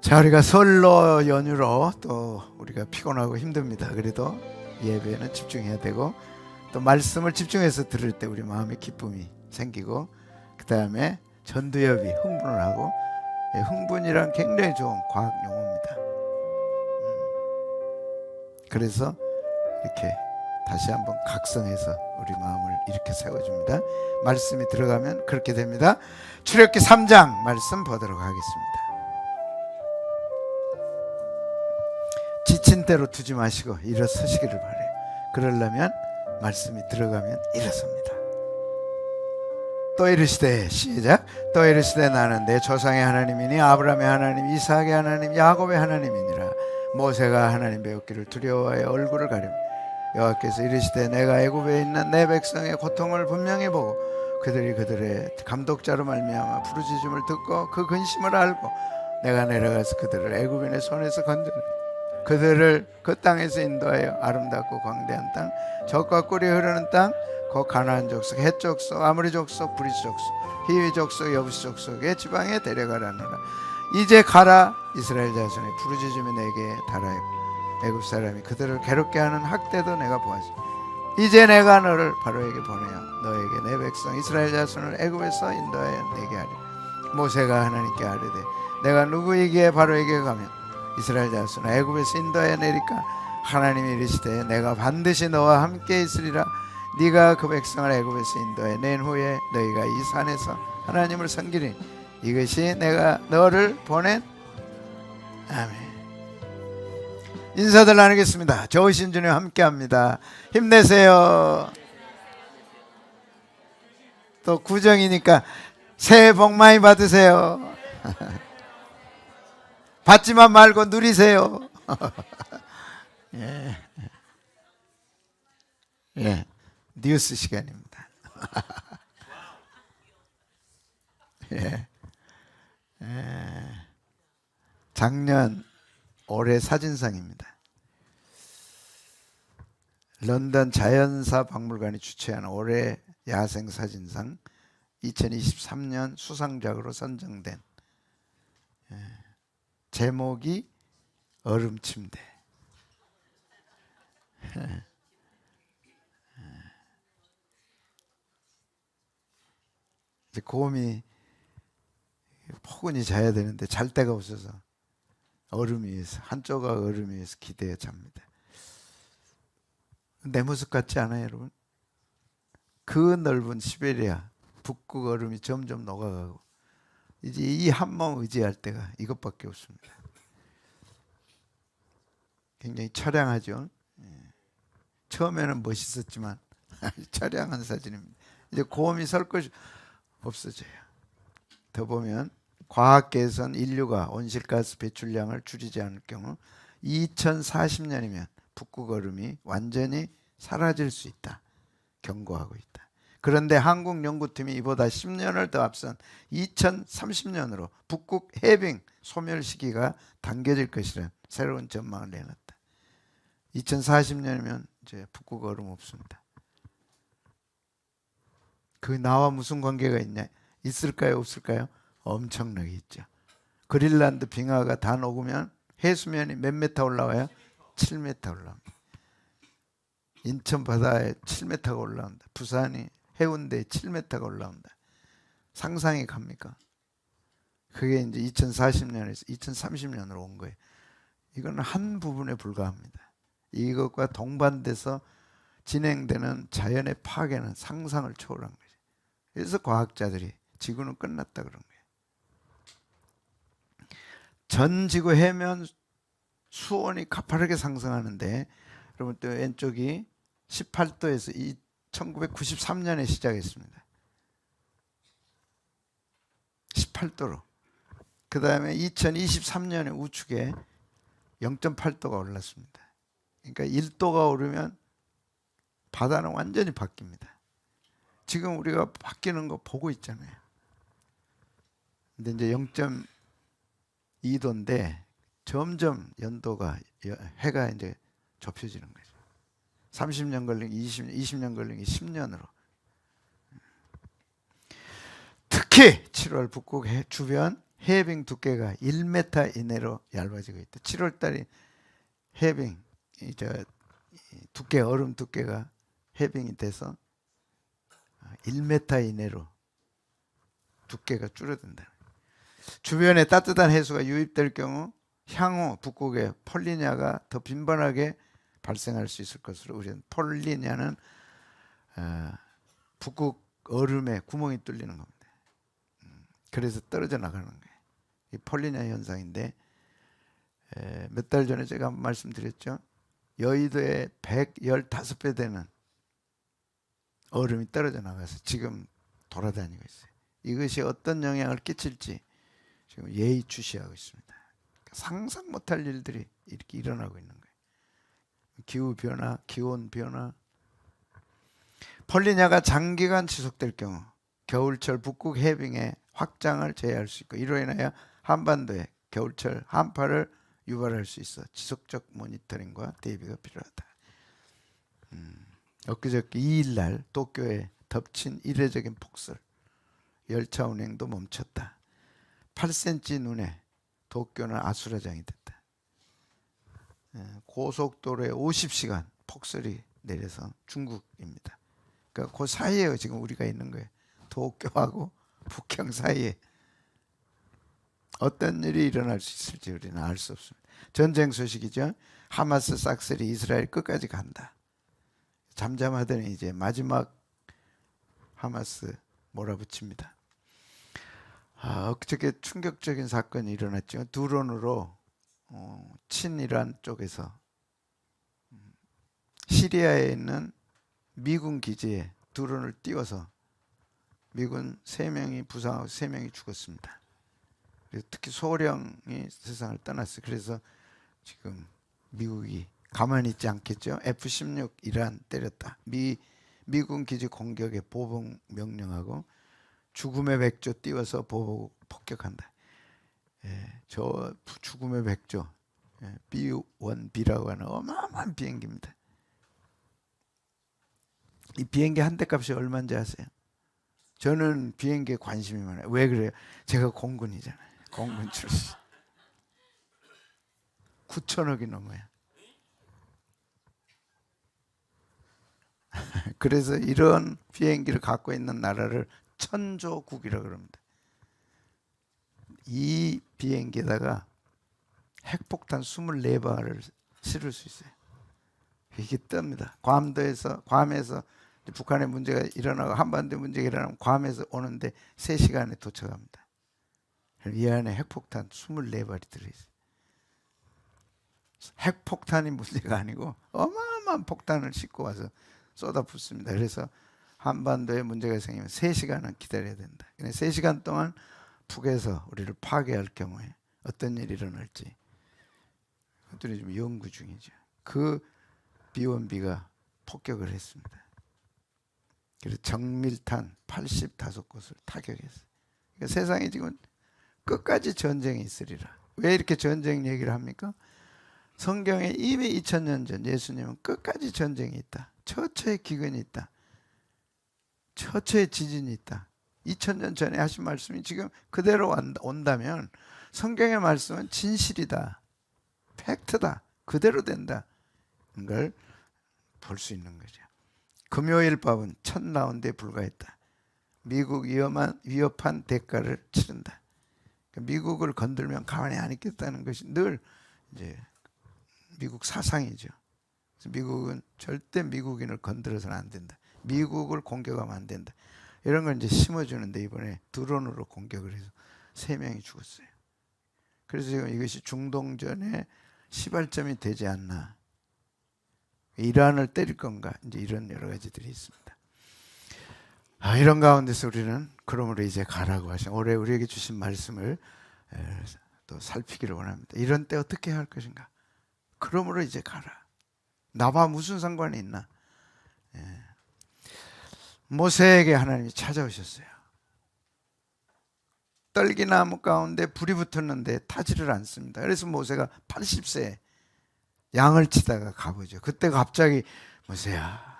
자, 우리가 설로 연휴로 또 우리가 피곤하고 힘듭니다. 그래도 예배는 집중해야 되고 또 말씀을 집중해서 들을 때 우리 마음에 기쁨이 생기고 그 다음에 전두엽이 흥분을 하고, 흥분이란 굉장히 좋은 과학 용어입니다. 그래서 이렇게 다시 한번 각성해서 우리 마음을 이렇게 세워줍니다. 말씀이 들어가면 그렇게 됩니다. 출애굽기 3장 말씀 보도록 하겠습니다. 지친 대로 두지 마시고 일어서시기를 바라요. 그러려면 말씀이 들어가면 일어섭니다. 또 이르시되, 시작. 또 이르시되 나는 내 조상의 하나님이니 아브라함의 하나님, 이삭의 하나님, 야곱의 하나님이니라. 모세가 하나님 배웠기를 두려워하여 얼굴을 가리며 여호와께서 이르시되 내가 애굽에 있는 내 백성의 고통을 분명히 보고 그들이 그들의 감독자로 말미암아 부르짖음을 듣고 그 근심을 알고 내가 내려가서 그들을 애굽인의 손에서 건져내 그들을 그 땅에서 인도하여 아름답고 광대한 땅, 젖과 꿀이 흐르는 땅, 곧 가나안 족속, 헷 족속, 아모리 족속, 브리스 족속, 히위 족속, 여부스 족속의 지방에 데려가라노라. 이제 가라. 이스라엘 자손의 부르짖음이 내게 달하여 애굽 사람이 그들을 괴롭게 하는 학대도 내가 보았으니 이제 내가 너를 바로에게 보내어 너에게 내 백성 이스라엘 자손을 애굽에서 인도하여 내게 하리. 모세가 하나님께 아뢰되 내가 누구에게 바로에게 가면 이스라엘 자손을 애굽에서 인도하여 내리까? 하나님이 이르시되 내가 반드시 너와 함께 있으리라. 네가 그 백성을 애굽에서 인도해 낸 후에 너희가 이 산에서 하나님을 섬기리니 이것이 내가 너를 보낸. 아멘. 인사들 나누겠습니다. 좋으신 주님 함께합니다. 힘내세요. 또 구정이니까 새해 복 많이 받으세요. 받지만 말고 누리세요. 예. 예. 뉴스 시간입니다. 예. 예. 작년 올해 사진상입니다. 런던 자연사 박물관이 주최한 올해 야생 사진상 2023년 수상작으로 선정된, 제목이 얼음침대. 이제 곰이 포근히 자야 되는데 잘 데가 없어서 얼음 위에서, 한쪽가 얼음 위에서 기대어 잡니다. 내 모습 같지 않아요, 여러분? 그 넓은 시베리아 북극 얼음이 점점 녹아가고 이제 이 한 몸 의지할 때가 이것밖에 없습니다. 굉장히 처량하죠. 처음에는 멋있었지만 처량한 사진입니다. 이제 곰이 설 것이 없어져요. 더 보면 과학계에선 인류가 온실가스 배출량을 줄이지 않을 경우 2040년이면 북극 얼음이 완전히 사라질 수 있다 경고하고 있다. 그런데 한국 연구팀이 이보다 10년을 더 앞선 2030년으로 북극 해빙 소멸 시기가 당겨질 것이라는 새로운 전망을 내놨다. 2040년이면 이제 북극 얼음 없습니다. 그 나와 무슨 관계가 있냐? 있을까요? 없을까요? 엄청나게 있죠. 그린란드 빙하가 다 녹으면 해수면이 몇 미터 올라와요? 7m 올라옵니다. 인천 바다에 7m가 올라온다. 부산이 해운대에 7m가 올라온다. 상상이 갑니까? 그게 이제 2040년에서 2030년으로 온 거예요. 이거는 한 부분에 불과합니다. 이것과 동반돼서 진행되는 자연의 파괴는 상상을 초월한 거죠. 그래서 과학자들이 지구는 끝났다 그런 거예요. 전 지구 해면 수온이 가파르게 상승하는데, 여러분 또 왼쪽이 18도에서 1993년에 시작했습니다. 18도로. 그 다음에 2023년에 우측에 0.8도가 올랐습니다. 그러니까 1도가 오르면 바다는 완전히 바뀝니다. 지금 우리가 바뀌는 거 보고 있잖아요. 근데 이제 0.2도인데 점점 연도가, 해가 이제 좁혀지는 거죠. 30년 걸린 20년 걸린 게 10년으로. 특히 7월 북극 주변 해빙 두께가 1m 이내로 얇아지고 있다. 7월달이 해빙 두께 얼음 두께가 해빙이 돼서 1m 이내로 두께가 줄어든다. 주변에 따뜻한 해수가 유입될 경우 향후 북극의 폴리냐가 더 빈번하게 발생할 수 있을 것으로 우리는 폴리냐는 북극 얼음에 구멍이 뚫리는 겁니다. 그래서 떨어져 나가는 거예요. 이 폴리냐 현상인데 몇 달 전에 제가 한번 말씀드렸죠. 여의도에 115배 되는 얼음이 떨어져 나가서 지금 돌아다니고 있어요. 이것이 어떤 영향을 끼칠지 지금 예의주시하고 있습니다. 상상 못할 일들이 이렇게 일어나고 있는 거예요. 기후변화, 기온변화. 폴리냐가 장기간 지속될 경우 겨울철 북극 해빙의 확장을 제어할 수 있고 이로 인하여 한반도에 겨울철 한파를 유발할 수 있어 지속적 모니터링과 대비가 필요하다. 엊그저께 2일날 도쿄에 덮친 이례적인 폭설, 열차 운행도 멈췄다. 8cm 눈에 도쿄는 아수라장이 됐다. 고속도로에 50시간 폭설이 내려서 중국입니다. 그러니까 그 사이에 지금 우리가 있는 거예요. 도쿄하고 북경 사이에 어떤 일이 일어날 수 있을지 우리는 알 수 없습니다. 전쟁 소식이죠. 하마스 싹쓸이 이스라엘 끝까지 간다. 잠잠하더니 이제 마지막 하마스 몰아붙입니다. 엊그저께 충격적인 사건이 일어났죠. 드론으로 친이란 쪽에서 시리아에 있는 미군 기지에 드론을 띄워서 미군 3명이 부상하고 3명이 죽었습니다. 특히 소령이 세상을 떠났어요. 그래서 지금 미국이 가만히 있지 않겠죠. F-16 이란 때렸다. 미군 기지 공격에 보복 명령하고 죽음의 백조 띄워서 보복 폭격한다. 저 죽음의 백조 B-1B라고 하는 어마어마한 비행기입니다. 이 비행기 한 대 값이 얼마인지 아세요? 저는 비행기에 관심이 많아요. 왜 그래요? 제가 공군이잖아요. 공군 출신. 9천억이 넘어요. 그래서 이런 비행기를 갖고 있는 나라를 천조국이라고 그럽니다. 이 비행기에다가 핵폭탄 24발을 실을 수 있어요. 이게 뜹니다. 괌에서 북한에 문제가 일어나고 한반도에 문제가 일어나면 괌에서 오는데 3시간에 도착합니다. 이 안에 핵폭탄 24발이 들어있어요. 핵폭탄이 문제가 아니고 어마어마한 폭탄을 싣고 와서 쏟아붓습니다. 그래서 한반도에 문제가 생기면 3시간은 기다려야 된다. 3시간 동안 북에서 우리를 파괴할 경우에 어떤 일이 일어날지 그것들이 지금 연구 중이죠. 그 B-1B가 폭격을 했습니다. 그래서 정밀탄 85곳을 타격했어요. 그러니까 세상에 지금 끝까지 전쟁이 있으리라. 왜 이렇게 전쟁 얘기를 합니까? 성경에 이미 2000년 전 예수님은 끝까지 전쟁이 있다. 처처의 기근이 있다. 처처의 지진이 있다. 2000년 전에 하신 말씀이 지금 그대로 온다면 성경의 말씀은 진실이다. 팩트다. 그대로 된다. 걸 볼 수 있는 거죠. 금요일 밥은 첫 라운드에 불과했다. 미국 위협한 대가를 치른다. 미국을 건들면 가만히 안 있겠다는 것이 늘 이제 미국 사상이죠. 그래서 미국은 절대 미국인을 건드려서는 안 된다. 미국을 공격하면 안 된다. 이런 걸 이제 심어주는데 이번에 드론으로 공격을 해서 3명이 죽었어요. 그래서 지금 이것이 중동전의 시발점이 되지 않나. 이란을 때릴 건가? 이제 이런 여러 가지들이 있습니다. 이런 가운데서 우리는 그러므로 이제 가라고 하신 올해 우리에게 주신 말씀을 또 살피기를 원합니다. 이런 때 어떻게 할 것인가? 그러므로 이제 가라. 나와 무슨 상관이 있나? 모세에게 하나님이 찾아오셨어요. 떨기나무 가운데 불이 붙었는데 타지를 않습니다. 그래서 모세가 80세에 양을 치다가 가보죠. 그때 갑자기 모세야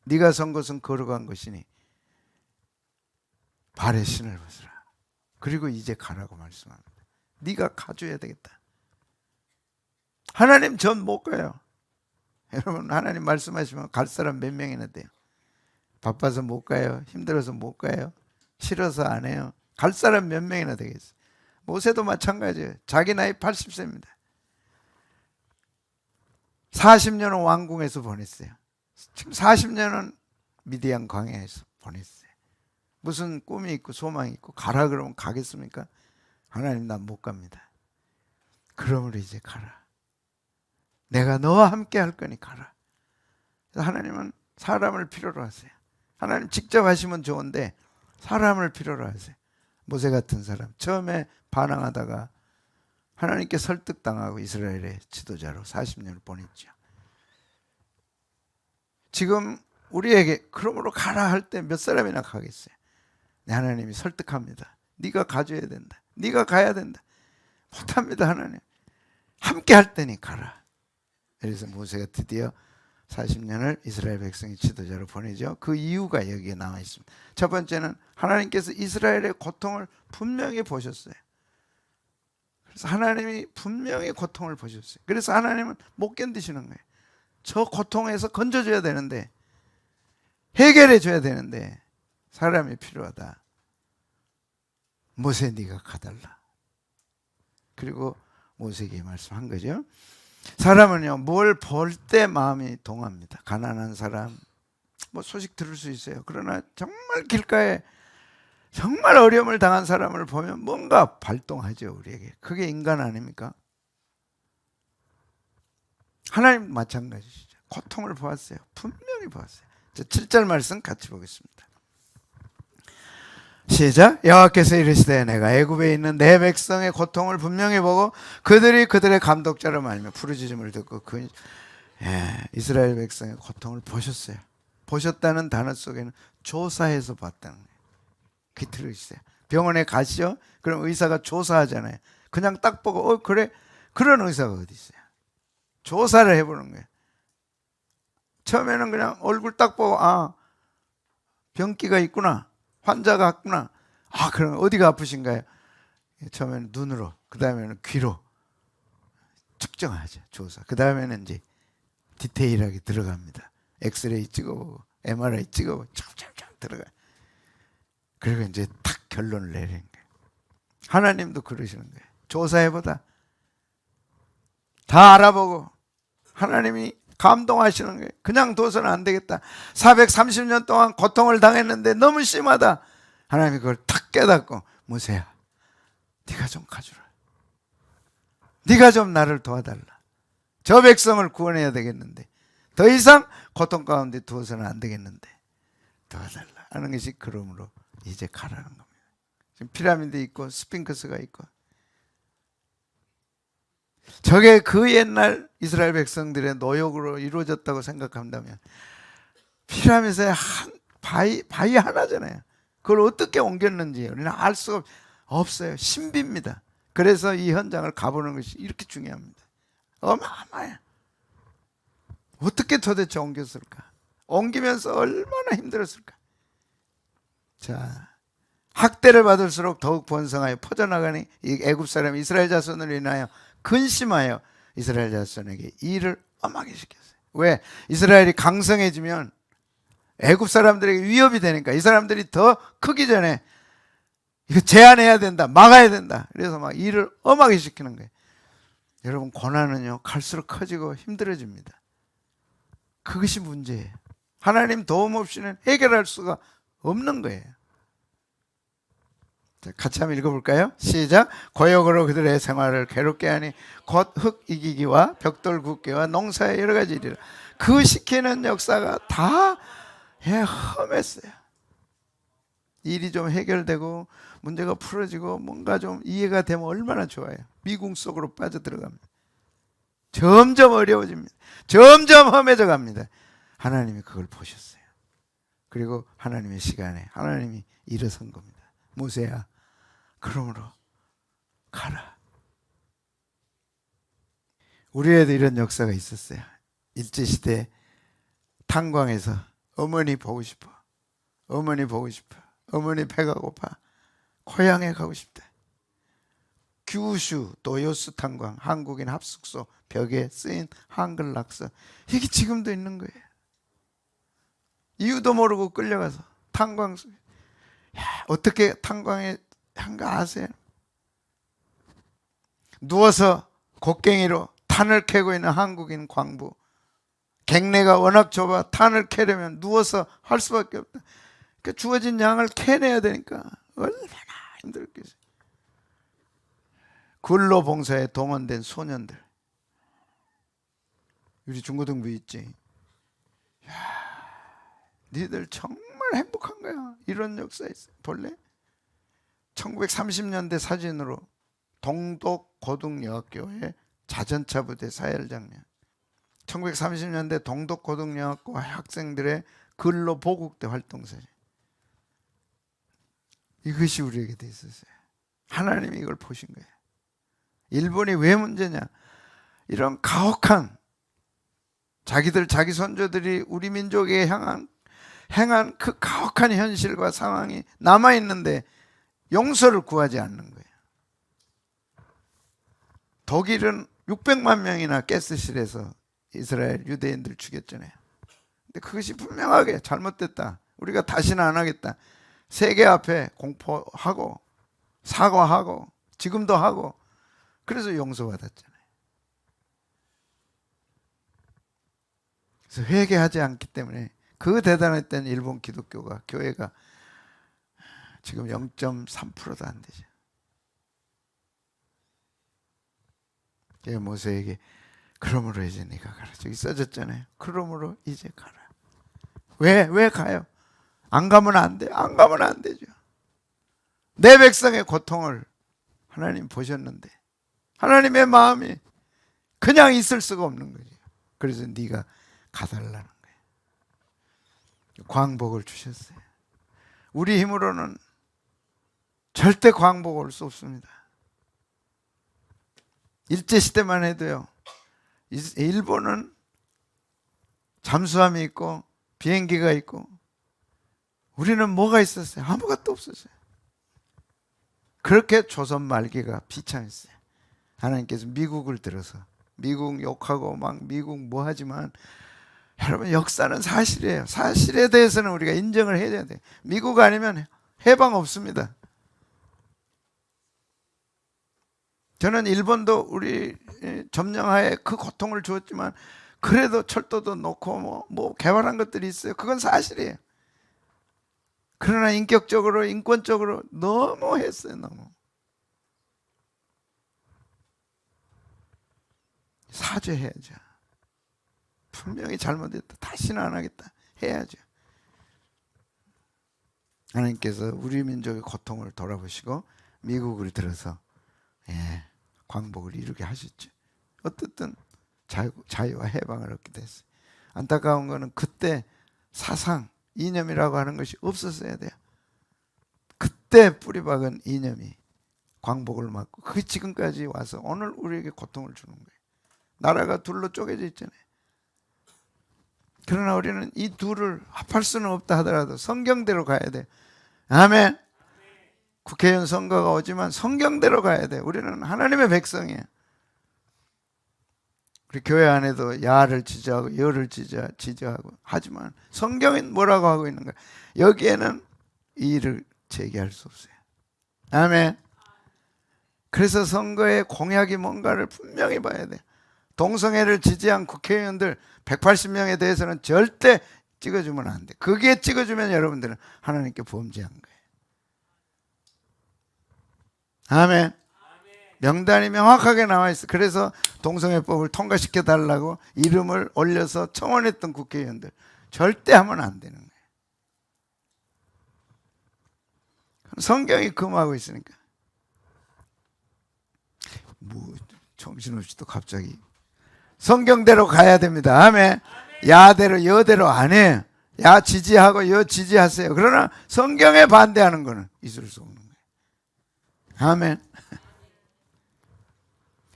네가 선 것은 걸어간 것이니 발에 신을 벗으라. 그리고 이제 가라고 말씀합니다. 네가 가줘야 되겠다. 하나님 전 못 가요. 여러분 하나님 말씀하시면 갈 사람 몇 명이나 돼요? 바빠서 못 가요? 힘들어서 못 가요? 싫어서 안 해요? 갈 사람 몇 명이나 되겠어요? 모세도 마찬가지예요. 자기 나이 80세입니다. 40년은 왕궁에서 보냈어요. 지금 40년은 미디안 광야에서 보냈어요. 무슨 꿈이 있고 소망이 있고 가라 그러면 가겠습니까? 하나님 난 못 갑니다. 그러므로 이제 가라. 내가 너와 함께 할 거니 가라. 하나님은 사람을 필요로 하세요. 하나님 직접 하시면 좋은데 사람을 필요로 하세요. 모세 같은 사람 처음에 반항하다가 하나님께 설득당하고 이스라엘의 지도자로 40년을 보냈죠. 지금 우리에게 그러므로 가라 할 때 몇 사람이나 가겠어요? 네, 하나님이 설득합니다. 네가 가줘야 된다. 네가 가야 된다. 못합니다. 하나님. 함께 할 때니 가라. 그래서 모세가 드디어 40년을 이스라엘 백성의 지도자로 보내죠. 그 이유가 여기에 나와 있습니다. 첫 번째는 하나님께서 이스라엘의 고통을 분명히 보셨어요. 그래서 하나님이 분명히 고통을 보셨어요. 그래서 하나님은 못 견디시는 거예요. 저 고통에서 건져줘야 되는데, 해결해 줘야 되는데 사람이 필요하다. 모세 네가 가달라. 그리고 모세에게 말씀한 거죠. 사람은요 뭘 볼 때 마음이 동합니다. 가난한 사람 뭐 소식 들을 수 있어요. 그러나 정말 길가에 정말 어려움을 당한 사람을 보면 뭔가 발동하죠. 우리에게. 그게 인간 아닙니까? 하나님 마찬가지시죠. 고통을 보았어요. 분명히 보았어요. 7절 말씀 같이 보겠습니다. 시작. 여호와께서 이르시되 내가 애굽에 있는 내 백성의 고통을 분명히 보고 그들이 그들의 감독자로 말며 부르짖음을 듣고 이스라엘 백성의 고통을 보셨어요. 보셨다는 단어 속에는 조사해서 봤다는 거예요. 그게 들어있어요. 병원에 가시죠. 그럼 의사가 조사하잖아요. 그냥 딱 보고 그래, 그런 의사가 어디 있어요? 조사를 해보는 거예요. 처음에는 그냥 얼굴 딱 보고 병기가 있구나, 환자가 왔구나. 그럼 어디가 아프신가요? 처음에는 눈으로, 그 다음에는 귀로 측정하죠. 조사. 그 다음에는 이제 디테일하게 들어갑니다. 엑스레이 찍어보고 MRI 찍어보고 참참참 들어가요. 그리고 이제 탁 결론을 내리는 거예요. 하나님도 그러시는 거예요. 조사해보다 다 알아보고 하나님이 감동하시는 거예요. 그냥 둬서는 안 되겠다. 430년 동안 고통을 당했는데 너무 심하다. 하나님이 그걸 탁 깨닫고 모세야 네가 좀 가주라. 네가 좀 나를 도와달라. 저 백성을 구원해야 되겠는데 더 이상 고통 가운데 두어서는 안 되겠는데 도와달라 하는 것이 그러므로 이제 가라는 겁니다. 지금 피라미드 있고 스핑크스가 있고 저게 그 옛날 이스라엘 백성들의 노역으로 이루어졌다고 생각한다면 피라미드에 바위 하나잖아요. 그걸 어떻게 옮겼는지 우리는 알 수가 없어요. 신비입니다. 그래서 이 현장을 가보는 것이 이렇게 중요합니다. 어마어마해요. 어떻게 도대체 옮겼을까? 옮기면서 얼마나 힘들었을까? 자, 학대를 받을수록 더욱 번성하여 퍼져나가니 이 애굽 사람 이스라엘 자손으로 인하여 근심하여 이스라엘 자손에게 일을 엄하게 시켰어요. 왜? 이스라엘이 강성해지면 애굽 사람들에게 위협이 되니까 이 사람들이 더 크기 전에 이거 제한해야 된다, 막아야 된다. 그래서 막 일을 엄하게 시키는 거예요. 여러분 고난은요 갈수록 커지고 힘들어집니다. 그것이 문제예요. 하나님 도움 없이는 해결할 수가 없는 거예요. 자, 같이 한번 읽어볼까요? 시작. 고역으로 그들의 생활을 괴롭게 하니 곧 흙 이기기와 벽돌 굽기와 농사의 여러 가지 일이라. 그 시키는 역사가 다 험했어요. 일이 좀 해결되고 문제가 풀어지고 뭔가 좀 이해가 되면 얼마나 좋아요. 미궁 속으로 빠져들어갑니다. 점점 어려워집니다. 점점 험해져 갑니다. 하나님이 그걸 보셨어요. 그리고 하나님의 시간에 하나님이 일어선 겁니다. 모세야, 그러므로 가라. 우리에도 이런 역사가 있었어요. 일제시대 탄광에서 어머니 보고 싶어. 어머니 보고 싶어. 어머니 배가 고파. 고향에 가고 싶대. 규슈 도요스 탄광, 한국인 합숙소 벽에 쓰인 한글 낙서, 이게 지금도 있는 거예요. 이유도 모르고 끌려가서 탄광 속에. 어떻게 탄광에 한 거 아세요? 누워서 곡괭이로 탄을 캐고 있는 한국인 광부. 갱내가 워낙 좁아 탄을 캐려면 누워서 할 수밖에 없다. 그러니까 주어진 양을 캐내야 되니까 얼마나 힘들겠어요. 근로봉사에 동원된 소년들. 우리 중고등부 있지. 야, 니들 정말 행복한 거야. 이런 역사 있어요. 볼래? 1930년대 사진으로 동독고등여학교의 자전차 부대 사열 장면. 1930년대 동독고등여학교 학생들의 근로보국대 활동 사진. 이것이 우리에게 돼 있었어요. 하나님이 이걸 보신 거예요. 일본이 왜 문제냐? 이런 가혹한, 자기들 자기 선조들이 우리 민족에 행한 그 가혹한 현실과 상황이 남아있는데 용서를 구하지 않는 거예요. 독일은 600만 명이나 가스실에서 이스라엘 유대인들 죽였잖아요. 근데 그것이 분명하게 잘못됐다, 우리가 다시는 안 하겠다, 세계 앞에 공포하고 사과하고 지금도 하고, 그래서 용서받았잖아요. 그래서 회개하지 않기 때문에 그 대단했던 일본 기독교가, 교회가 지금 0.3%도 안 되죠. 모세에게 그러므로 이제 네가 가라, 저기 써졌잖아요. 그러므로 이제 가라. 왜 가요? 안 가면 안 돼. 안 가면 안 되죠. 내 백성의 고통을 하나님 보셨는데 하나님의 마음이 그냥 있을 수가 없는 거죠. 그래서 네가 가달라는 거예요. 광복을 주셨어요. 우리 힘으로는 절대 광복 올 수 없습니다. 일제시대만 해도요, 일본은 잠수함이 있고 비행기가 있고 우리는 뭐가 있었어요? 아무것도 없었어요. 그렇게 조선 말기가 비참했어요. 하나님께서 미국을 들어서, 미국 욕하고 막 미국 뭐 하지만 여러분, 역사는 사실이에요. 사실에 대해서는 우리가 인정을 해야 돼요. 미국 아니면 해방 없습니다. 저는 일본도 우리 점령하에 그 고통을 주었지만 그래도 철도도 놓고 뭐 개발한 것들이 있어요. 그건 사실이에요. 그러나 인격적으로, 인권적으로 너무 했어요. 너무. 사죄해야죠. 분명히 잘못했다, 다시는 안 하겠다 해야죠. 하나님께서 우리 민족의 고통을 돌아보시고 미국을 들어서 광복을 이루게 하셨죠. 어떻든 자유와 해방을 얻게 됐어요. 안타까운 거는 그때 사상, 이념이라고 하는 것이 없었어야 돼요. 그때 뿌리박은 이념이 광복을 막고 그 지금까지 와서 오늘 우리에게 고통을 주는 거예요. 나라가 둘로 쪼개져 있잖아요. 그러나 우리는 이 둘을 합할 수는 없다 하더라도 성경대로 가야 돼요. 아멘. 국회의원 선거가 오지만 성경대로 가야 돼요. 우리는 하나님의 백성이에요. 우리 교회 안에도 야를 지지하고 여를 지지하고 하지만 성경은 뭐라고 하고 있는가? 여기에는 이의를 제기할 수 없어요. 아멘. 그래서 선거의 공약이 뭔가를 분명히 봐야 돼요. 동성애를 지지한 국회의원들 180명에 대해서는 절대 찍어주면 안 돼. 그게 찍어주면 여러분들은 하나님께 범죄한 거예요. 아멘. 명단이 명확하게 나와 있어. 그래서 동성애법을 통과시켜 달라고 이름을 올려서 청원했던 국회의원들 절대 하면 안 되는 거예요. 성경이 금하고 있으니까. 뭐 정신없이 또 갑자기 성경대로 가야 됩니다. 아멘. 야대로 여대로 안 해요. 야 지지하고 여 지지하세요. 그러나 성경에 반대하는 거는 있을 수 없는 거예요. 아멘.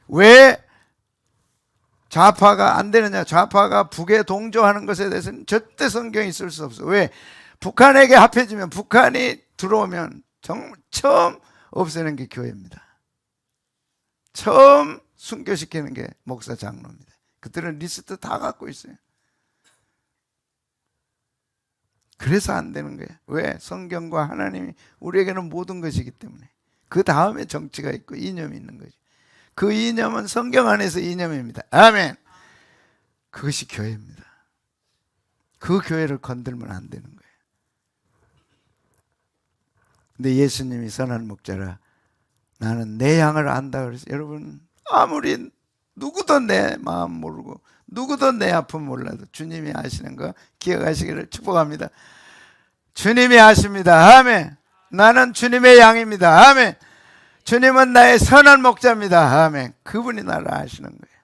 왜 좌파가 안 되느냐? 좌파가 북에 동조하는 것에 대해서는 절대 성경이 있을 수 없어. 왜? 북한에게 합해지면, 북한이 들어오면 처음 없애는 게 교회입니다. 처음 순교시키는 게 목사 장로입니다. 그들은 리스트 다 갖고 있어요. 그래서 안 되는 거예요. 왜? 성경과 하나님이 우리에게는 모든 것이기 때문에. 그 다음에 정치가 있고 이념이 있는 거죠. 그 이념은 성경 안에서 이념입니다. 아멘. 그것이 교회입니다. 그 교회를 건들면 안 되는 거예요. 근데 예수님이 선한 목자라 나는 내 양을 안다 그래서 여러분 아무리 누구도 내 마음 모르고 누구도 내 아픔 몰라도 주님이 아시는 거 기억하시기를 축복합니다. 주님이 아십니다. 아멘. 나는 주님의 양입니다. 아멘. 주님은 나의 선한 목자입니다. 아멘. 그분이 나를 아시는 거예요.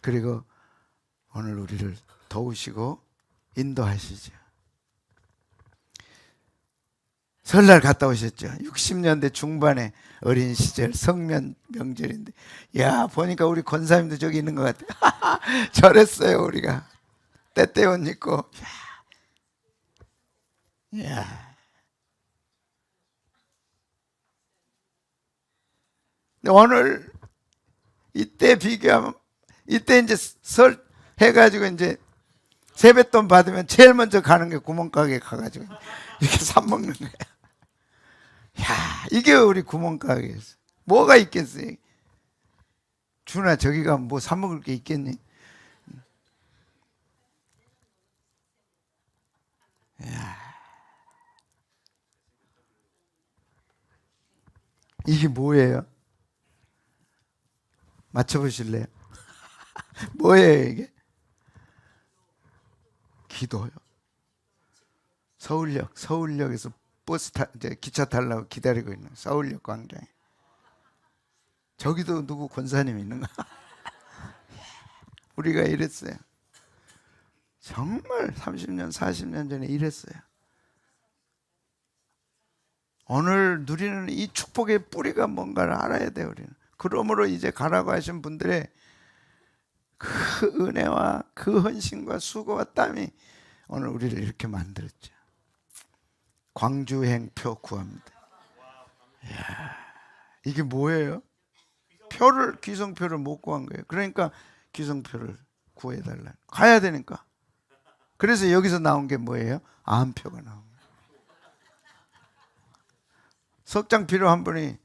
그리고 오늘 우리를 도우시고 인도하시죠. 설날 갔다 오셨죠. 60년대 중반에 어린 시절 성면 명절인데 야 보니까 우리 권사님도 저기 있는 것 같아요. 저랬어요. 우리가 때때옷 입고 야. 오늘 이때 비교하면 이때 이제 설 해가지고 이제 세뱃돈 받으면 제일 먼저 가는 게 구멍가게 가가지고 이렇게 사 먹는 거야. 야, 이게 우리 구멍가게에서 뭐가 있겠어요? 준아 저기 가면 뭐 사 먹을 게 있겠니? 야, 이게 뭐예요? 맞춰보실래요? 뭐예요 이게? 기도요. 서울역에서 이제 기차 타려고 기다리고 있는 서울역 광장에. 저기도 누구 권사님이 있는가? 우리가 이랬어요. 정말 30년, 40년 전에 이랬어요. 오늘 누리는 이 축복의 뿌리가 뭔가를 알아야 돼요, 우리는. 그러므로 이제 가라고 하신 분들의 그 은혜와 그 헌신과 수고와 땀이 오늘 우리를 이렇게 만들었죠. 광주행표 구합니다. 이야, 이게 뭐예요? 귀성표를 못 구한 거예요. 그러니까 귀성표를 구해달라. 가야 되니까. 그래서 여기서 나온 게 뭐예요? 암표가 나온 거예요. 석장 필요한 분이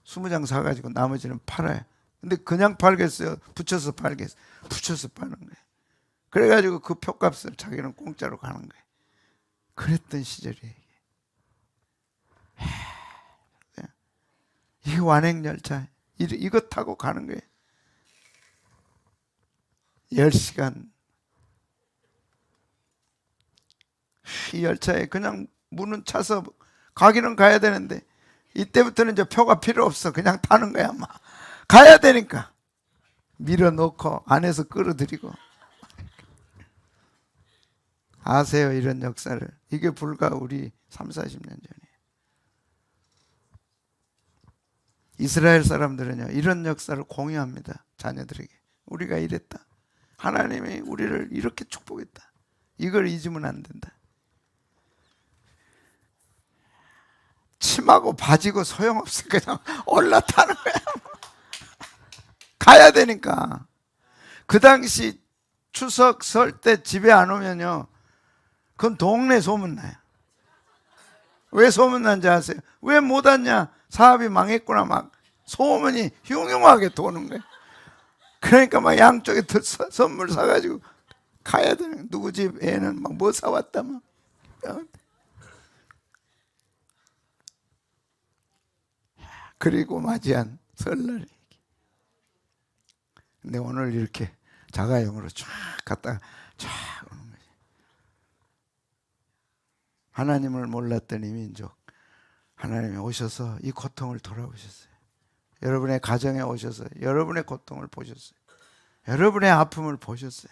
20장 사가지고 나머지는 팔아요. 근데 그냥 팔겠어요? 붙여서 팔겠어요? 붙여서 파는 거예요. 그래가지고 그 표값을 자기는 공짜로 가는 거예요. 그랬던 시절이에요. 이게 완행열차 이거 타고 가는 거예요. 10시간 이 열차에 그냥 문은 차서 가기는 가야 되는데 이때부터는 이제 표가 필요 없어. 그냥 타는 거야. 막 가야 되니까 밀어놓고 안에서 끌어들이고. 아세요 이런 역사를? 이게 불과 우리 30-40년 전이에요. 이스라엘 사람들은요 이런 역사를 공유합니다. 자녀들에게. 우리가 이랬다. 하나님이 우리를 이렇게 축복했다. 이걸 잊으면 안 된다. 침하고 바지고 소용없어. 그냥 올라타는 거야. 가야 되니까. 그 당시 추석 설 때 집에 안 오면요 그건 동네 소문나요. 왜 소문난지 아세요? 왜 못 왔냐? 사업이 망했구나. 막 소문이 흉흉하게 도는 거예요. 그러니까 막 양쪽에 선물 사가지고 가야 되는. 누구 집 애는 막 뭐 사왔다 막. 그리고 맞이한 설날. 근데 오늘 이렇게 자가용으로 쫙 갔다가 쫙 오는 거지. 하나님을 몰랐던 이 민족, 하나님이 오셔서 이 고통을 돌아오셨어요. 여러분의 가정에 오셔서 여러분의 고통을 보셨어요. 여러분의 아픔을 보셨어요.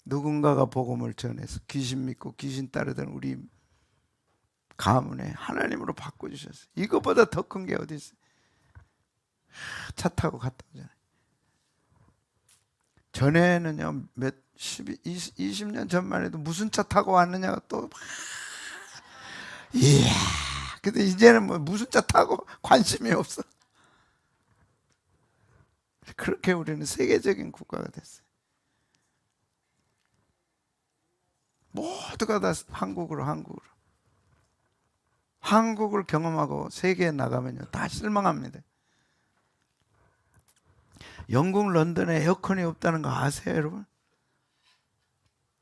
누군가가 복음을 전해서 귀신 믿고 귀신 따르던 우리 가문에 하나님으로 바꿔주셨어요. 이것보다 더 큰 게 어디 있어요? 차 타고 갔다 오잖아요. 전에는요 20년 전만 해도 무슨 차 타고 왔느냐고 또 막, 이야. 근데 이제는 뭐 무슨 차 타고 관심이 없어. 그렇게 우리는 세계적인 국가가 됐어요. 모두가 다 한국을 경험하고 세계에 나가면요 다 실망합니다. 영국 런던에 에어컨이 없다는 거 아세요, 여러분?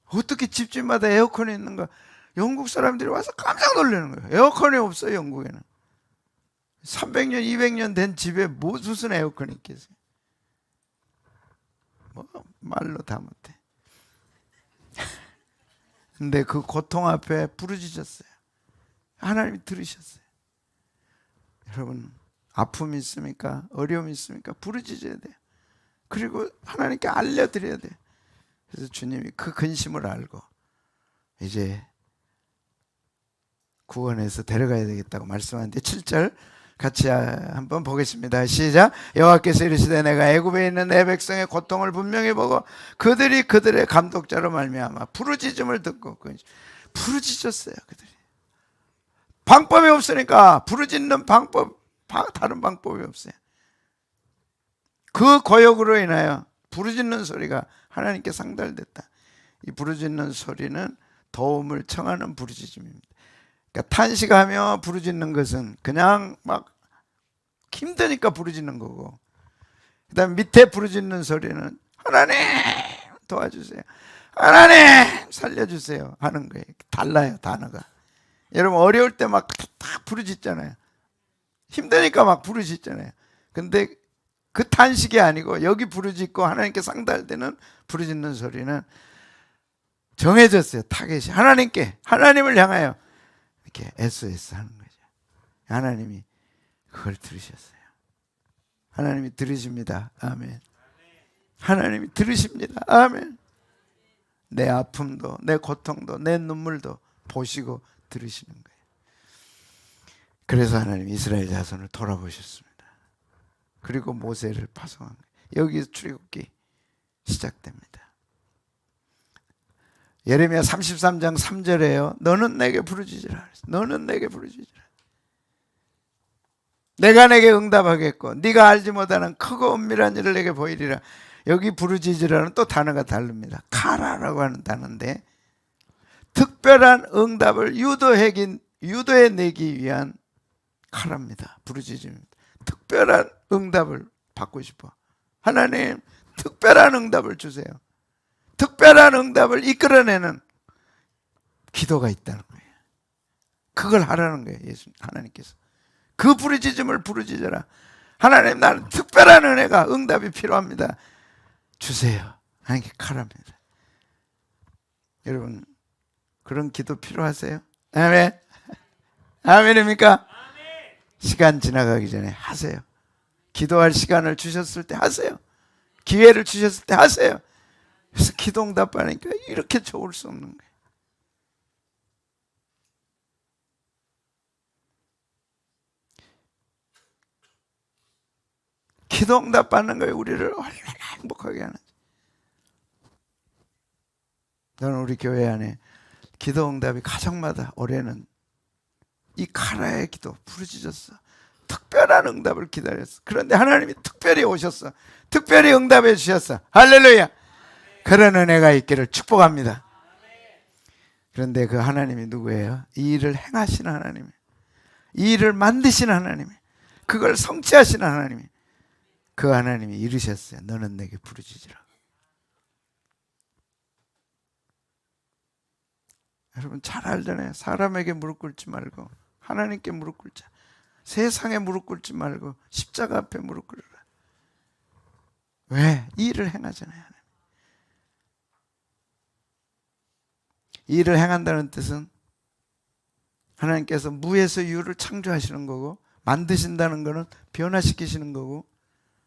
어떻게 집집마다 에어컨이 있는가? 영국 사람들이 와서 깜짝 놀라는 거예요. 에어컨이 없어요, 영국에는. 300년, 200년 된 집에 무슨 에어컨이 있겠어요? 뭐 말로 다 못해. 근데 그 고통 앞에 부르짖었어요. 하나님이 들으셨어요. 여러분, 아픔이 있습니까? 어려움이 있습니까? 부르짖어야 돼요. 그리고 하나님께 알려드려야 돼요. 그래서 주님이 그 근심을 알고 이제 구원해서 데려가야 되겠다고 말씀하는데 7절 같이 한번 보겠습니다. 시작. 여호와께서 이르시되 내가 애굽에 있는 내 백성의 고통을 분명히 보고 그들이 그들의 감독자로 말미암아 부르짖음을 듣고 부르짖었어요. 그들이 방법이 없으니까 부르짖는 다른 방법이 없어요. 그 고역으로 인하여 부르짖는 소리가 하나님께 상달됐다. 이 부르짖는 소리는 도움을 청하는 부르짖음입니다. 그러니까 탄식하며 부르짖는 것은 그냥 막 힘드니까 부르짖는 거고, 그 다음에 밑에 부르짖는 소리는 하나님 도와주세요, 하나님 살려주세요 하는 거예요. 달라요, 단어가. 여러분 어려울 때 막 다 부르짖잖아요. 힘드니까 막 부르짖잖아요. 근데 그 탄식이 아니고 여기 부르짖고 하나님께 상달되는 부르짖는 소리는 정해졌어요. 타겟이 하나님을 향하여 이렇게 SOS 하는 거죠. 하나님이 그걸 들으셨어요. 하나님이 들으십니다. 아멘. 하나님이 들으십니다. 아멘. 내 아픔도 내 고통도 내 눈물도 보시고 들으시는 거예요. 그래서 하나님이 이스라엘 자손을 돌아보셨습니다. 그리고 모세를 파송한 거예요. 여기서 출애굽기 시작됩니다. 예레미야 33장 3절에요. 너는 내게 부르짖으라. 너는 내게 부르짖으라. 내가 내게 응답하겠고 네가 알지 못하는 크고 은밀한 일을 내게 보이리라. 여기 부르짖으라는 또 단어가 다릅니다. 카라라고 하는 단어인데 특별한 응답을 유도해내기 위한 카라입니다. 부르짖음입니다. 특별한 응답을 받고 싶어. 하나님 특별한 응답을 주세요. 특별한 응답을 이끌어내는 기도가 있다는 거예요. 그걸 하라는 거예요. 하나님께서. 그 부르짖음을 부르짖어라. 하나님 나는 특별한 은혜가 응답이 필요합니다. 주세요. 하나님께 카라입니다. 여러분 그런 기도 필요하세요? 아멘. 아멘입니까? 시간 지나가기 전에 하세요. 기도할 시간을 주셨을 때 하세요. 기회를 주셨을 때 하세요. 그래서 기도 응답하니까 이렇게 좋을 수 없는 거예요. 기도 응답받는 거예요. 우리를 얼마나 행복하게 하는지. 저는 우리 교회 안에 기도 응답이 가정마다 올해는 이 카라의 기도 부르짖었어. 특별한 응답을 기다렸어. 그런데 하나님이 특별히 오셨어. 특별히 응답해 주셨어. 할렐루야. 그런 은혜가 있기를 축복합니다. 그런데 그 하나님이 누구예요? 이 일을 행하시는 하나님, 이 일을 만드시는 하나님, 그걸 성취하시는 하나님, 그 하나님이 이르셨어요. 너는 내게 부르짖으라. 여러분 잘 알잖아요. 사람에게 무릎 꿇지 말고 하나님께 무릎 꿇자. 세상에 무릎 꿇지 말고 십자가 앞에 무릎 꿇으라. 왜? 이 일을 행하잖아요. 이 일을 행한다는 뜻은 하나님께서 무에서 유를 창조하시는 거고, 만드신다는 것은 변화시키시는 거고,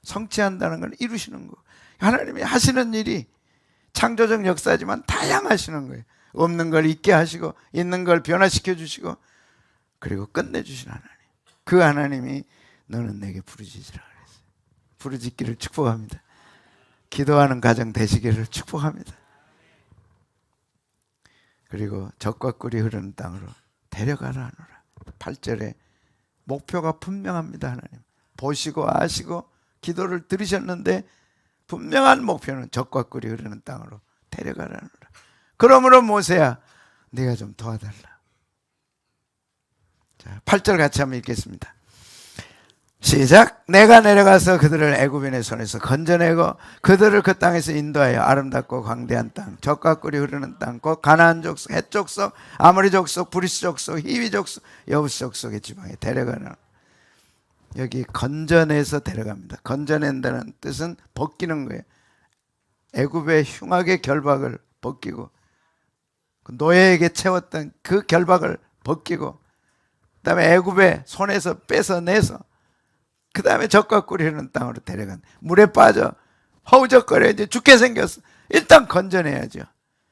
성취한다는 건 이루시는 거고, 하나님이 하시는 일이 창조적 역사지만 다양하시는 거예요. 없는 걸 있게 하시고 있는 걸 변화시켜 주시고 그리고 끝내주신 하나님, 그 하나님이 너는 내게 부르짖으라 그랬어요. 부르짖기를 축복합니다. 기도하는 가정 되시기를 축복합니다. 그리고 젖과 꿀이 흐르는 땅으로 데려가라 하노라. 8절에 목표가 분명합니다. 하나님 보시고 아시고 기도를 들으셨는데 분명한 목표는 젖과 꿀이 흐르는 땅으로 데려가라 하노라. 그러므로 모세야 네가 좀 도와달라. 자, 8절 같이 한번 읽겠습니다. 시작. 내가 내려가서 그들을 애굽인의 손에서 건져내고 그들을 그 땅에서 인도하여 아름답고 광대한 땅, 젖과 꿀이 흐르는 땅, 곧 가나안 족속, 헷 족속, 아모리 족속, 브리스 족속, 히위 족속, 여부스 족속의 지방에 데려가는. 여기 건져내서 데려갑니다. 건져낸다는 뜻은 벗기는 거예요. 애굽의 흉악의 결박을 벗기고 노예에게 채웠던 그 결박을 벗기고 그다음에 애굽의 손에서 뺏어내서 그 다음에 젖과 꿀이 흐르는 땅으로 데려간. 물에 빠져 허우적거려 이제 죽게 생겼어. 일단 건져내야죠.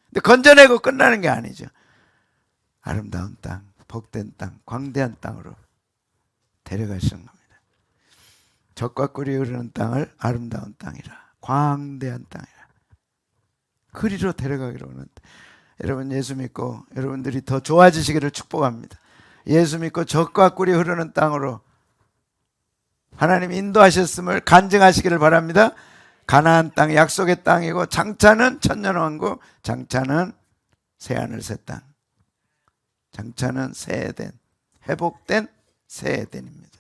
근데 건져내고 끝나는 게 아니죠. 아름다운 땅, 복된 땅, 광대한 땅으로 데려가시는 겁니다. 젖과 꿀이 흐르는 땅을 아름다운 땅이라, 광대한 땅이라, 그리로 데려가기로 하는데, 여러분 예수 믿고 여러분들이 더 좋아지시기를 축복합니다. 예수 믿고 젖과 꿀이 흐르는 땅으로 하나님 인도하셨음을 간증하시기를 바랍니다. 가나안 땅, 약속의 땅이고 장차는 천년왕국, 장차는 새하늘 새 땅, 장차는 새 에덴, 회복된 새 에덴입니다.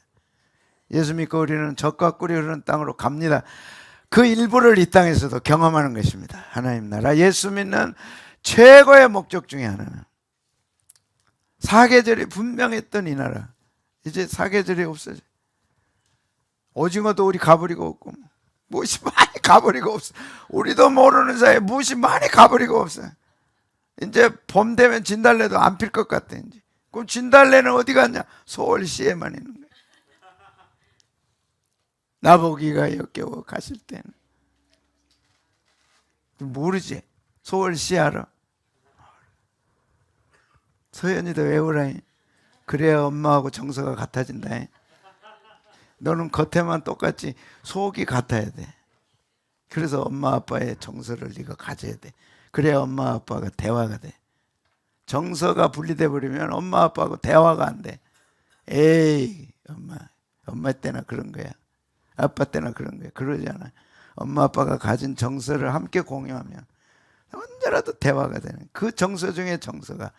예수 믿고 우리는 젖과 꿀이 흐르는 땅으로 갑니다. 그 일부를 이 땅에서도 경험하는 것입니다. 하나님 나라, 예수 믿는 최고의 목적 중에 하나는 사계절이 분명했던 이 나라, 이제 사계절이 없어져. 오징어도 우리 가버리고 없고 무엇이 많이 가버리고 없어. 우리도 모르는 사이에 무엇이 많이 가버리고 없어. 이제 봄 되면 진달래도 안 필 것 같아. 이제. 그럼 진달래는 어디 갔냐? 서울시에만 있는 거야. 나보기가 역겨워 가실 때는 모르지. 서울시 알아. 서연이도 외우라. 그래야 엄마하고 정서가 같아진다. 너는 겉에만 똑같지 속이 같아야 돼. 그래서 엄마 아빠의 정서를 네가 가져야 돼. 그래야 엄마 아빠가 대화가 돼. 정서가 분리돼 버리면 엄마 아빠하고 대화가 안 돼. 에이 엄마 때나 그런 거야. 아빠 때나 그런 거야. 그러지 않아. 엄마 아빠가 가진 정서를 함께 공유하면 언제라도 대화가 되는 그 정서 중에 정서가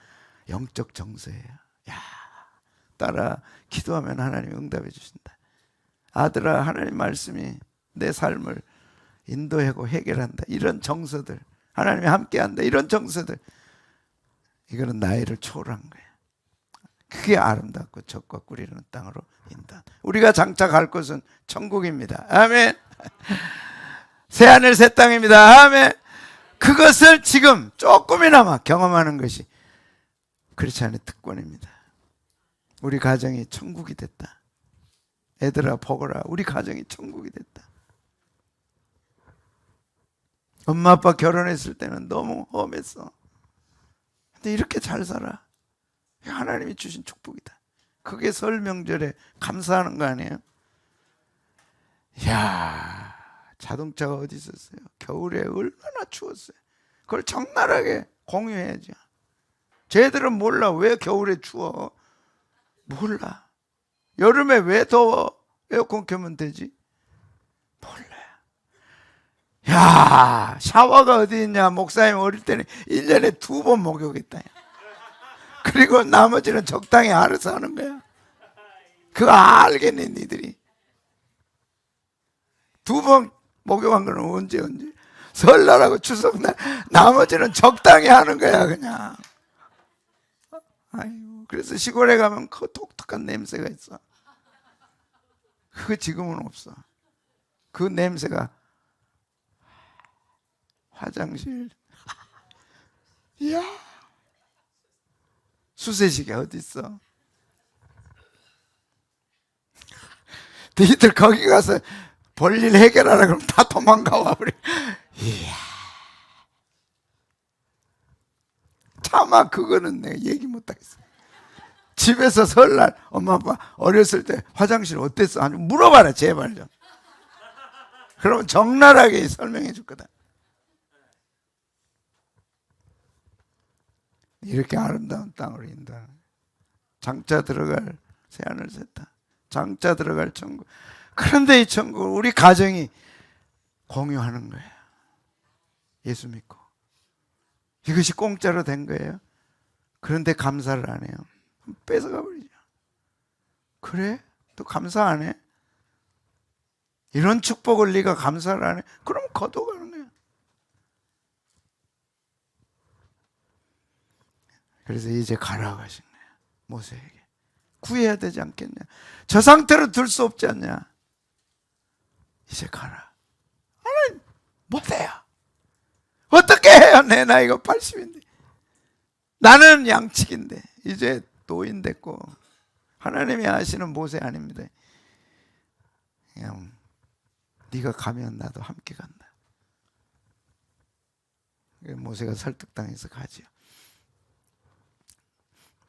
영적 정서예요. 야, 따라 기도하면 하나님이 응답해 주신다. 아들아, 하나님 말씀이 내 삶을 인도하고 해결한다. 이런 정서들, 하나님이 함께한다. 이런 정서들, 이거는 나이를 초월한 거예요. 그게 아름답고 젖과 꿀이 흐르는 땅으로 인도한. 우리가 장차 갈 곳은 천국입니다. 아멘. 새하늘 새 땅입니다. 아멘. 그것을 지금 조금이나마 경험하는 것이 크리스찬의 특권입니다. 우리 가정이 천국이 됐다. 애들아 보거라, 우리 가정이 천국이 됐다. 엄마 아빠 결혼했을 때는 너무 험했어. 근데 이렇게 잘 살아. 하나님이 주신 축복이다. 그게 설 명절에 감사하는 거 아니에요? 이야, 자동차가 어디 있었어요? 겨울에 얼마나 추웠어요. 그걸 적나라하게 공유해야죠. 쟤들은 몰라. 왜 겨울에 추워? 몰라. 여름에 왜 더워? 에어컨 켜면 되지? 몰라요. 야, 샤워가 어디 있냐? 목사님 어릴 때는 1년에 2번 목욕했다. 그리고 나머지는 적당히 알아서 하는 거야. 그거 알겠니 니들이? 2번 목욕한 거는 언제? 설날하고 추석날. 나머지는 적당히 하는 거야 그냥. 아이고, 그래서 시골에 가면 그 독특한 냄새가 있어. 그거 지금은 없어. 그 냄새가 화장실. 이야, 수세식이 어디 있어? 너희들 거기 가서 볼일 해결하라 그러면 다 도망가 와버려. 이야, 차마 그거는 내가 얘기 못하겠어. 집에서 설날 엄마 아빠 어렸을 때 화장실 어땠어? 아니 물어봐라 제발 좀. 그러면 적나라하게 설명해 줄 거다. 이렇게 아름다운 땅으로 인도하는 거예요. 장차 들어갈 새하늘 새 땅, 장차 들어갈 천국. 그런데 이 천국을 우리 가정이 공유하는 거예요. 예수 믿고. 이것이 공짜로 된 거예요. 그런데 감사를 안 해요. 뺏어가 버리죠. 그래? 또 감사 안 해? 이런 축복을 네가 감사를 안 해? 그럼 거둬가는 거야. 그래서 이제 가라고 하신 거야. 모세에게. 구해야 되지 않겠냐? 저 상태로 둘 수 없지 않냐? 이제 가라. 하나님 못해요. 어떻게 해요? 내 나이가 80인데. 나는 양측인데 이제 노인 됐고 하나님이 하시는 모세 아닙니다. 그냥 네가 가면 나도 함께 간다. 모세가 설득당해서 가지요.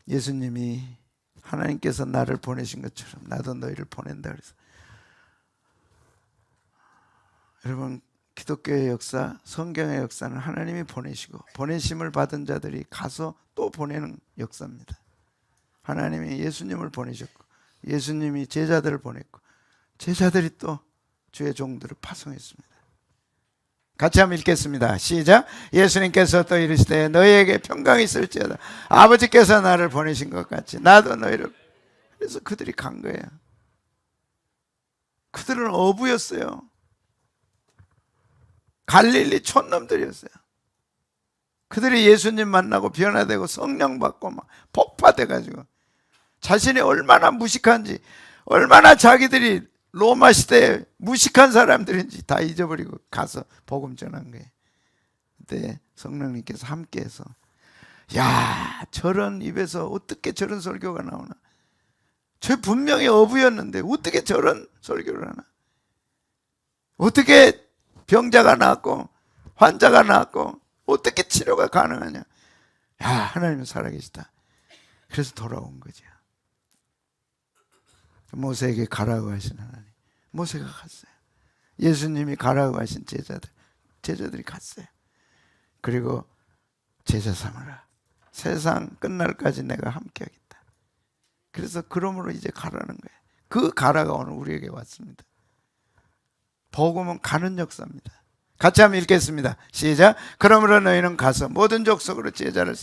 예수님이 하나님께서 나를 보내신 것처럼 나도 너희를 보낸다 그래서 여러분 기독교의 역사, 성경의 역사는 하나님이 보내시고 보내심을 받은 자들이 가서 또 보내는 역사입니다. 하나님이 예수님을 보내셨고 예수님이 제자들을 보냈고 제자들이 또 주의 종들을 파송했습니다. 같이 한번 읽겠습니다. 시작. 예수님께서 또 이르시되 너희에게 평강이 있을지어다. 아버지께서 나를 보내신 것 같이 나도 너희를. 그래서 그들이 간 거예요. 그들은 어부였어요. 갈릴리 촌놈들이었어요. 그들이 예수님 만나고 변화되고 성령 받고 막 폭파돼가지고 자신이 얼마나 무식한지, 얼마나 자기들이 로마 시대에 무식한 사람들인지 다 잊어버리고 가서 복음 전한 거예요. 그때 성령님께서 함께해서 야, 저런 입에서 어떻게 저런 설교가 나오나? 저 분명히 어부였는데 어떻게 저런 설교를 하나? 어떻게 병자가 나았고 환자가 나았고 어떻게 치료가 가능하냐? 야, 하나님은 살아계시다. 그래서 돌아온 거죠. 모세에게 가라고 하신 하나님. 모세가 갔어요. 예수님이 가라고 하신 제자들이 갔어요. 그리고 제자 삼으라. 세상 끝날까지 내가 함께하겠다. 그래서 그러므로 이제 가라는 거예요. 그 가라가 오늘 우리에게 왔습니다. 복음은 가는 역사입니다. 같이 한번 읽겠습니다. 시작. 그러므로 너희는 가서 모든 족속으로 제자를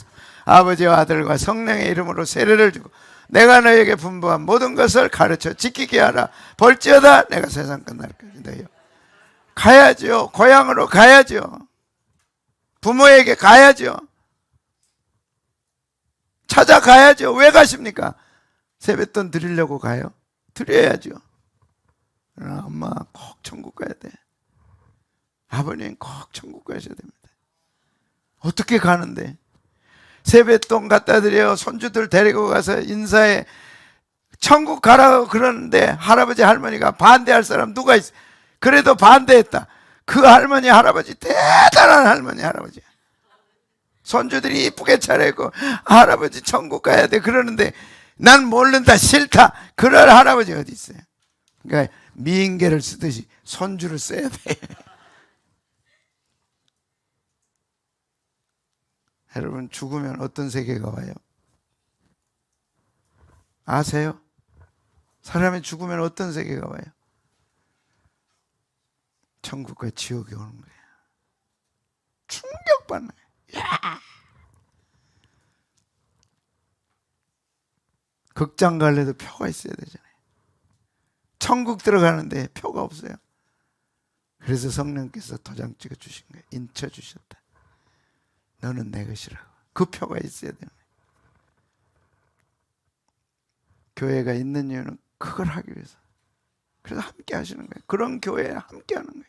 아버지와 아들과 성령의 이름으로 세례를 주고 내가 너희에게 분부한 모든 것을 가르쳐 지키게 하라. 볼지어다 내가 세상 끝날까지 너희 가야죠. 고향으로 가야죠. 부모에게 가야죠. 찾아가야죠. 왜 가십니까? 세뱃돈 드리려고 가요? 드려야죠. 엄마 꼭 천국 가야 돼. 아버님 꼭 천국 가셔야 됩니다. 어떻게 가는데? 세뱃돈 갖다 드려 손주들 데리고 가서 인사해 천국 가라고 그러는데 할아버지 할머니가 반대할 사람 누가 있어? 그래도 반대했다. 그 할머니 할아버지 대단한 할머니 할아버지. 손주들이 이쁘게 차려입고 할아버지 천국 가야 돼 그러는데 난 모른다 싫다. 그럴 할아버지 어디 있어요? 그러니까 미인계를 쓰듯이 손주를 써야 돼. 여러분 죽으면 어떤 세계가 와요? 아세요? 사람이 죽으면 어떤 세계가 와요? 천국과 지옥이 오는 거예요. 충격받는 거예요. 야! 극장 갈래도 표가 있어야 되잖아요. 천국 들어가는데 표가 없어요. 그래서 성령께서 도장 찍어 주신 거예요. 인쳐 주셨다. 너는 내 것이라고. 그 표가 있어야 되는 거예요. 교회가 있는 이유는 그걸 하기 위해서. 그래서 함께 하시는 거예요. 그런 교회에 함께 하는 거예요.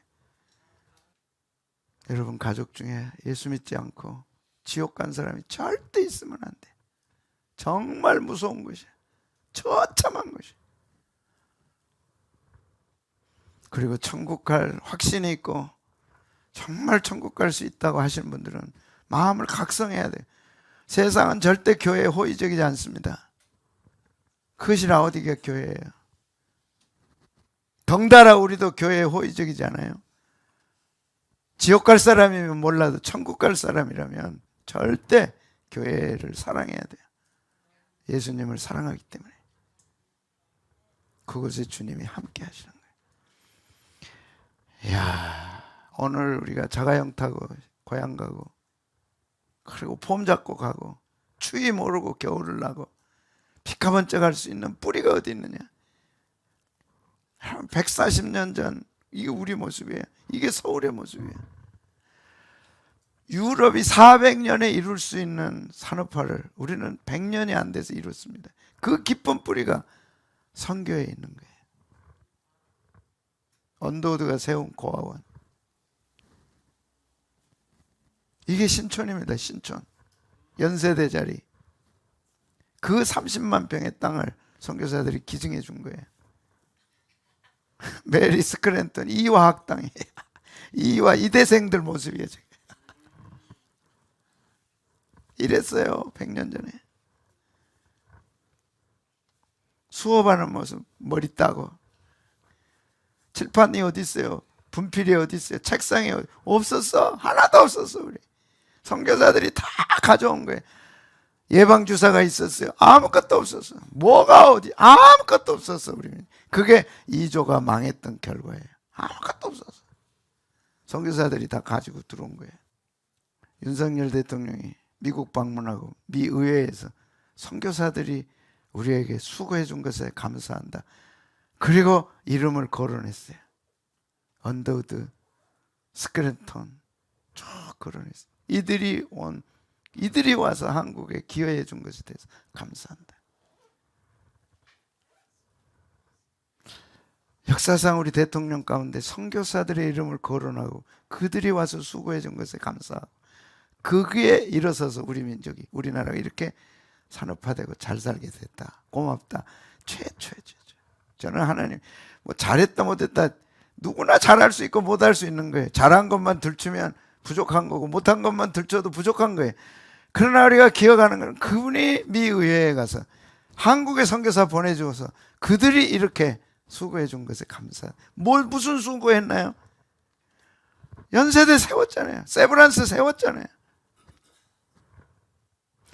여러분 가족 중에 예수 믿지 않고 지옥 간 사람이 절대 있으면 안 돼. 정말 무서운 것이야. 처참한 것이야. 그리고 천국 갈 확신이 있고 정말 천국 갈 수 있다고 하시는 분들은 마음을 각성해야 돼요. 세상은 절대 교회에 호의적이지 않습니다. 그것이 어디가 교회예요? 덩달아 우리도 교회에 호의적이지 않아요? 지옥 갈 사람이면 몰라도 천국 갈 사람이라면 절대 교회를 사랑해야 돼요. 예수님을 사랑하기 때문에. 그것에 주님이 함께 하시는 거예요. 이야, 오늘 우리가 자가용 타고 고향 가고, 그리고 폼 잡고 가고, 추위 모르고 겨울을 나고, 피카번쩍 할 수 있는 뿌리가 어디 있느냐. 140년 전 이게 우리 모습이에요. 이게 서울의 모습이에요. 유럽이 400년에 이룰 수 있는 산업화를 우리는 100년이 안 돼서 이뤘습니다. 그 깊은 뿌리가 선교에 있는 거예요. 언더우드가 세운 고아원, 이게 신촌입니다. 신촌 연세대 자리. 그 30만 평의 땅을 선교사들이 기증해 준 거예요. 메리 스크랜턴 이화 학당이에요. 이화 이대생들 모습이에요. 이랬어요. 100년 전에. 수업하는 모습, 머리 따고. 칠판이 어디 있어요? 분필이 어디 있어요? 책상이 없었어? 하나도 없었어. 우리 선교사들이 다 가져온 거예요. 예방주사가 있었어요? 아무것도 없었어. 뭐가 어디? 아무것도 없었어. 우리는. 그게 2조가 망했던 결과예요. 아무것도 없었어. 선교사들이 다 가지고 들어온 거예요. 윤석열 대통령이 미국 방문하고 미 의회에서 선교사들이 우리에게 수고해 준 것에 감사한다. 그리고 이름을 거론했어요. 언더우드, 스크랜턴 쭉 거론했어요. 이들이 와서 한국에 기여해 준 것에 대해서 감사한다. 역사상 우리 대통령 가운데 선교사들의 이름을 거론하고 그들이 와서 수고해 준 것에 감사하고, 그게 일어서서 우리 민족이, 우리나라가 이렇게 산업화되고 잘 살게 됐다. 고맙다. 최초의 죄죠. 저는 하나님 뭐 잘했다 못했다, 누구나 잘할 수 있고 못할 수 있는 거예요. 잘한 것만 들추면 부족한 거고 못한 것만 들춰도 부족한 거예요. 그러나 우리가 기억하는 것은 그분이 미 의회에 가서 한국에 선교사 보내주어서 그들이 이렇게 수고해 준 것에 감사. 무슨 수고했나요? 연세대 세웠잖아요. 세브란스 세웠잖아요.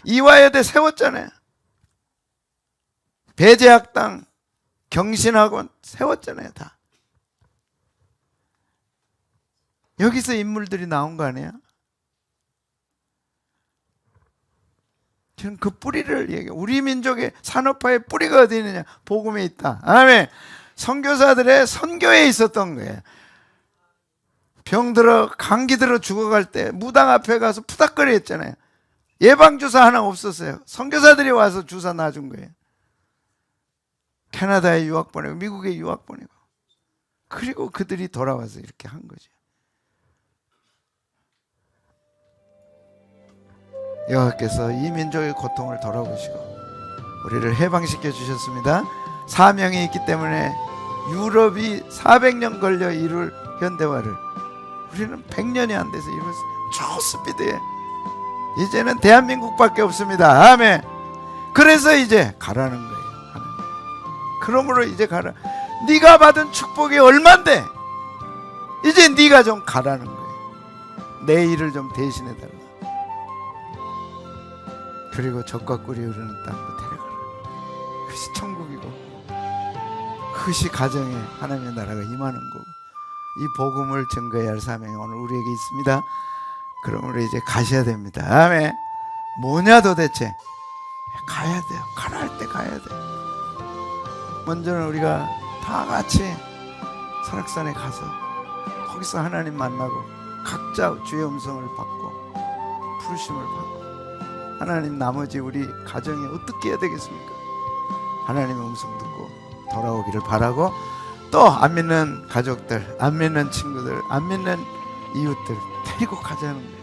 이화여대 세웠잖아요. 배제학당, 경신학원 세웠잖아요. 다. 여기서 인물들이 나온 거 아니에요? 저는 그 뿌리를 얘기해요. 우리 민족의 산업화의 뿌리가 어디 있느냐? 복음에 있다. 아멘. 선교사들의 선교에 있었던 거예요. 병들어 감기 들어 죽어갈 때 무당 앞에 가서 푸닥거리 했잖아요. 예방주사 하나 없었어요. 선교사들이 와서 주사 놔준 거예요. 캐나다에 유학 보내고 미국에 유학 보내고, 그리고 그들이 돌아와서 이렇게 한 거죠. 여호와께서 이 민족의 고통을 돌아보시고 우리를 해방시켜 주셨습니다. 사명이 있기 때문에 유럽이 400년 걸려 이룰 현대화를 우리는 100년이 안 돼서 이뤘어요. 초스피드에. 이제는 대한민국밖에 없습니다. 아멘. 그래서 이제 가라는 거예요. 하나님. 그러므로 이제 가라. 네가 받은 축복이 얼만데 이제 네가 좀 가라는 거예요. 내 일을 좀 대신해 달라. 그리고 젖과 꿀이 흐르는 땅으로 데려가라. 그것이 천국이고 그것이 가정에 하나님의 나라가 임하는 거고, 이 복음을 증거해야 할 사명이 오늘 우리에게 있습니다. 그러므로 이제 가셔야 됩니다. 아멘. 뭐냐 도대체? 가야 돼요. 가라 할 때 가야 돼요. 먼저는 우리가 다 같이 설악산에 가서 거기서 하나님 만나고 각자 주의 음성을 받고 부르심을 받고, 하나님 나머지 우리 가정에 어떻게 해야 되겠습니까? 하나님의 음성 듣고 돌아오기를 바라고, 또 안 믿는 가족들, 안 믿는 친구들, 안 믿는 이웃들 데리고 가자는 거예요.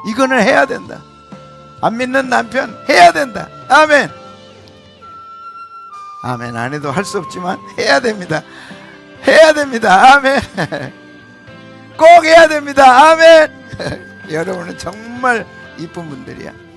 이거는 해야 된다. 안 믿는 남편 해야 된다. 아멘. 아멘. 안 해도 할 수 없지만 해야 됩니다. 해야 됩니다. 아멘. 꼭 해야 됩니다. 아멘. 여러분은 정말 이쁜 분들이야.